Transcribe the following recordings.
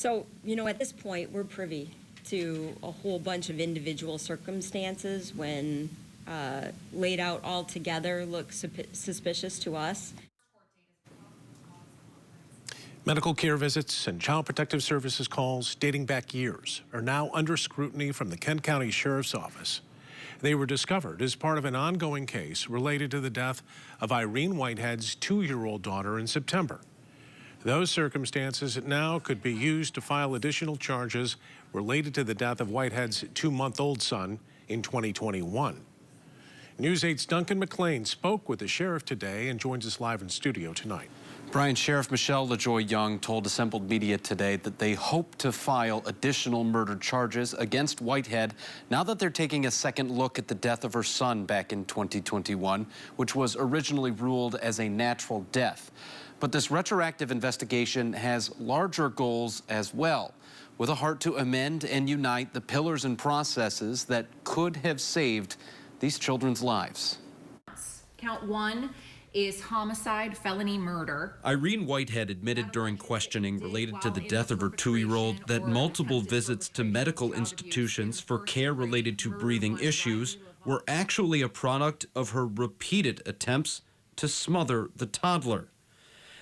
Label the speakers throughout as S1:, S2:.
S1: So, at this point, we're privy to a whole bunch of individual circumstances when laid out all together look suspicious to us.
S2: Medical care visits and Child Protective Services calls dating back years are now under scrutiny from the Kent County Sheriff's Office. They were discovered as part of an ongoing case related to the death of Irene Whitehead's 2-year-old daughter in September. Those circumstances now could be used to file additional charges related to the death of Whitehead's 2-month-old son in 2021. News 8's Duncan McLean spoke with the sheriff today and joins us live in studio tonight.
S3: Brian, Sheriff Michelle LaJoy Young told assembled media today that they hope to file additional murder charges against Whitehead now that they're taking a second look at the death of her son back in 2021, which was originally ruled as a natural death. But this retroactive investigation has larger goals as well, with a heart to amend and unite the pillars and processes that could have saved these children's lives.
S4: Count 1 is homicide, felony murder.
S5: Irene Whitehead admitted during questioning related to the death of her 2-year-old that multiple visits to medical institutions for care related to breathing issues were actually a product of her repeated attempts to smother the toddler.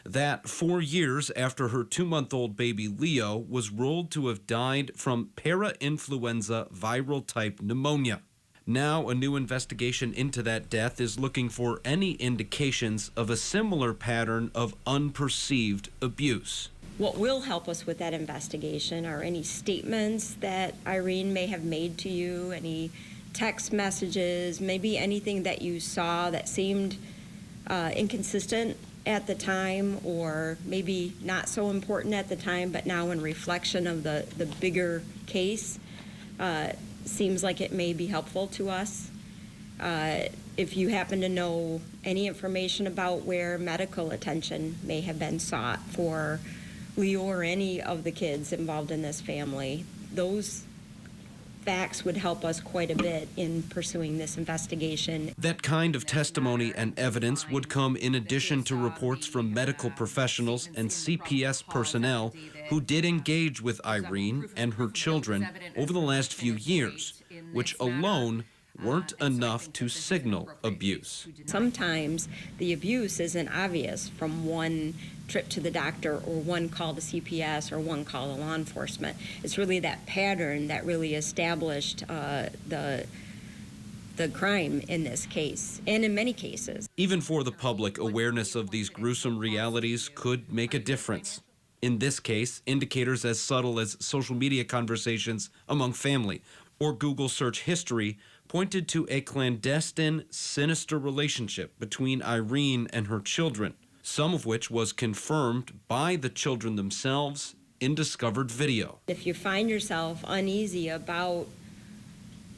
S5: That 4 years after her 2-month-old baby Leo was ruled to have died from para-influenza viral type pneumonia. Now, a new investigation into that death is looking for any indications of a similar pattern of unperceived abuse.
S1: What will help us with that investigation are any statements that Irene may have made to you, any text messages, maybe anything that you saw that seemed inconsistent at the time, or maybe not so important at the time, but now in reflection of the bigger case, seems like it may be helpful to us. If you happen to know any information about where medical attention may have been sought for Leo or any of the kids involved in this family, those facts would help us quite a bit in pursuing this investigation.
S5: That kind of testimony and evidence would come in addition to reports from medical professionals and CPS personnel who did engage with Irene and her children over the last few years, which alone weren't enough to signal abuse.
S1: Sometimes the abuse isn't obvious from one trip to the doctor or one call to CPS or one call to law enforcement. It's really that pattern that really established the crime in this case, and in many cases.
S5: Even for the public, awareness of these gruesome realities could make a difference. In this case, indicators as subtle as social media conversations among family or Google search history pointed to a clandestine, sinister relationship between Irene and her children, some of which was confirmed by the children themselves in discovered video.
S1: If you find yourself uneasy about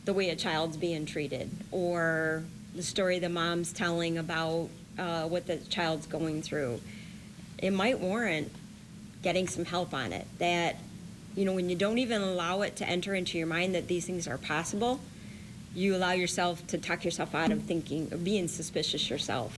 S1: the way a child's being treated, or the story the mom's telling about what the child's going through, it might warrant getting some help on it. That, when you don't even allow it to enter into your mind that these things are possible, you allow yourself to talk yourself out of thinking, of being suspicious yourself.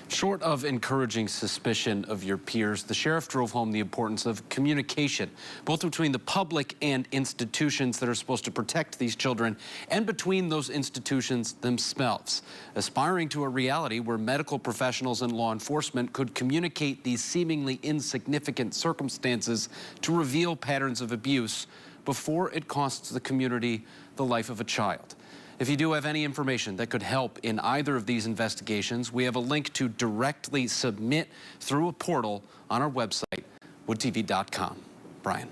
S3: Short of encouraging suspicion of your peers, the sheriff drove home the importance of communication, both between the public and institutions that are supposed to protect these children, and between those institutions themselves, aspiring to a reality where medical professionals and law enforcement could communicate these seemingly insignificant circumstances to reveal patterns of abuse before it costs the community the life of a child. If you do have any information that could help in either of these investigations, we have a link to directly submit through a portal on our website, woodtv.com. Brian.